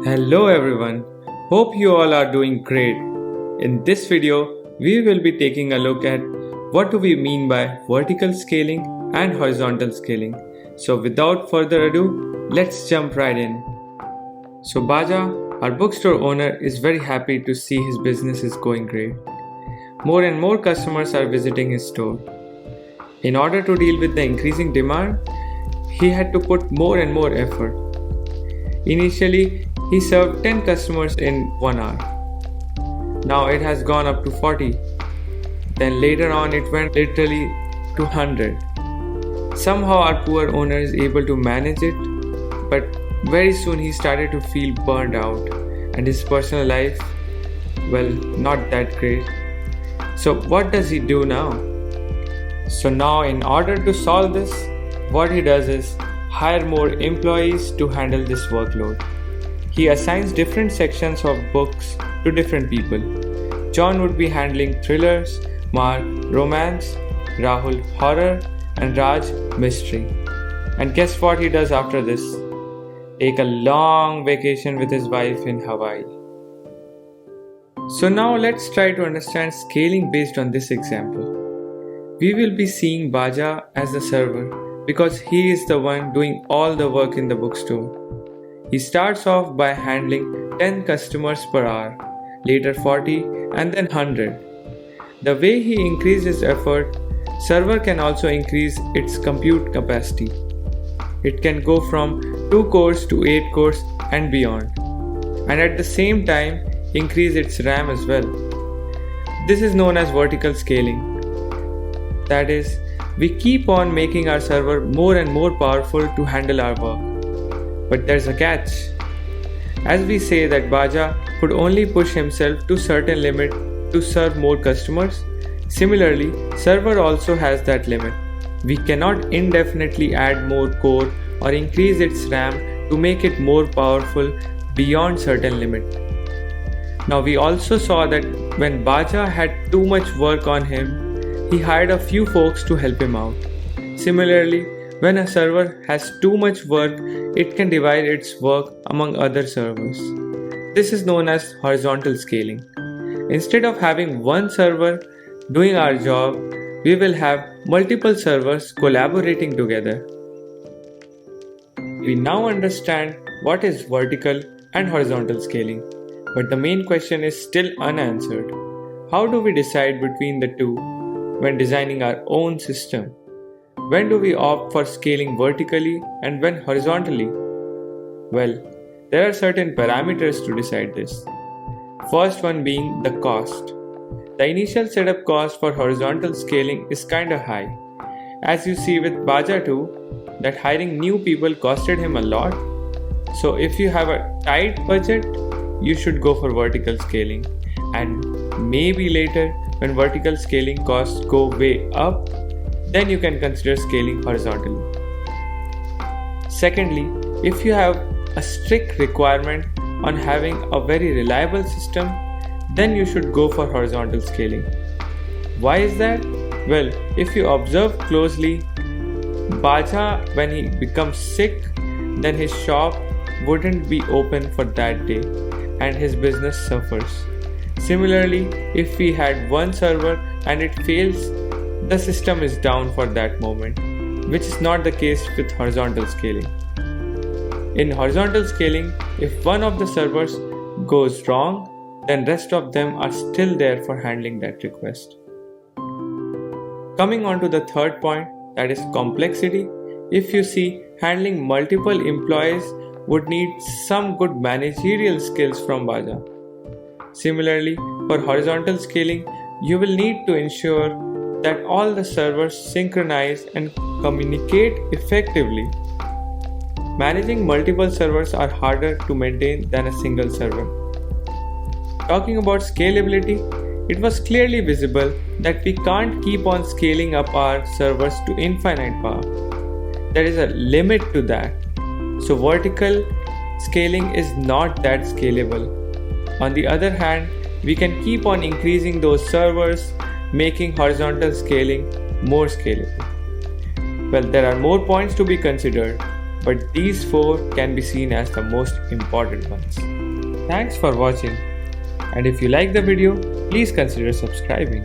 Hello everyone, hope you all are doing great. In this video, we will be taking a look at what do we mean by vertical scaling and horizontal scaling. So without further ado, let's jump right in. So Baja, our bookstore owner, is very happy to see his business is going great. More and more customers are visiting his store. In order to deal with the increasing demand, he had to put more and more effort. Initially, he served 10 customers in 1 hour. Now it has gone up to 40. Then later on it went literally to 100. Somehow our poor owner is able to manage it, but very soon he started to feel burned out and his personal life, well, not that great. So what does he do now? So now in order to solve this, what he does is hire more employees to handle this workload. He assigns different sections of books to different people. John would be handling thrillers, Mark romance, Rahul horror, and Raj mystery. And guess what he does after this? Take a long vacation with his wife in Hawaii. So now let's try to understand scaling based on this example. We will be seeing Baja as the server because he is the one doing all the work in the bookstore. He starts off by handling 10 customers per hour, later 40 and then 100. The way he increases effort, server can also increase its compute capacity. It can go from 2 cores to 8 cores and beyond, and at the same time increase its RAM as well. This is known as vertical scaling. That is, we keep on making our server more and more powerful to handle our work. But there's a catch. As we say that Baja could only push himself to certain limit to serve more customers, similarly, server also has that limit. We cannot indefinitely add more core or increase its RAM to make it more powerful beyond certain limit. Now we also saw that when Baja had too much work on him, he hired a few folks to help him out. Similarly, when a server has too much work, it can divide its work among other servers. This is known as horizontal scaling. Instead of having one server doing our job, we will have multiple servers collaborating together. We now understand what is vertical and horizontal scaling, but the main question is still unanswered. How do we decide between the two when designing our own system? When do we opt for scaling vertically and when horizontally? Well, there are certain parameters to decide this. First one being the cost. The initial setup cost for horizontal scaling is kinda high. As you see with Baja too, that hiring new people costed him a lot. So if you have a tight budget, you should go for vertical scaling. And maybe later, when vertical scaling costs go way up, then you can consider scaling horizontally. Secondly, if you have a strict requirement on having a very reliable system, then you should go for horizontal scaling. Why is that? Well, if you observe closely, Baja, when he becomes sick, then his shop wouldn't be open for that day and his business suffers. Similarly, if we had one server and it fails, the system is down for that moment, which is not the case with horizontal scaling. In horizontal scaling, if one of the servers goes wrong, then rest of them are still there for handling that request. Coming on to the third point, that is complexity. If you see, handling multiple employees would need some good managerial skills from Baja. Similarly, for horizontal scaling, you will need to ensure that all the servers synchronize and communicate effectively. Managing multiple servers are harder to maintain than a single server. Talking about scalability, it was clearly visible that we can't keep on scaling up our servers to infinite power. There is a limit to that. So vertical scaling is not that scalable. On the other hand, we can keep on increasing those servers, making horizontal scaling more scalable. Well, there are more points to be considered. but these 4 can be seen as the most important ones. Thanks for watching, and if you like the video, please consider subscribing.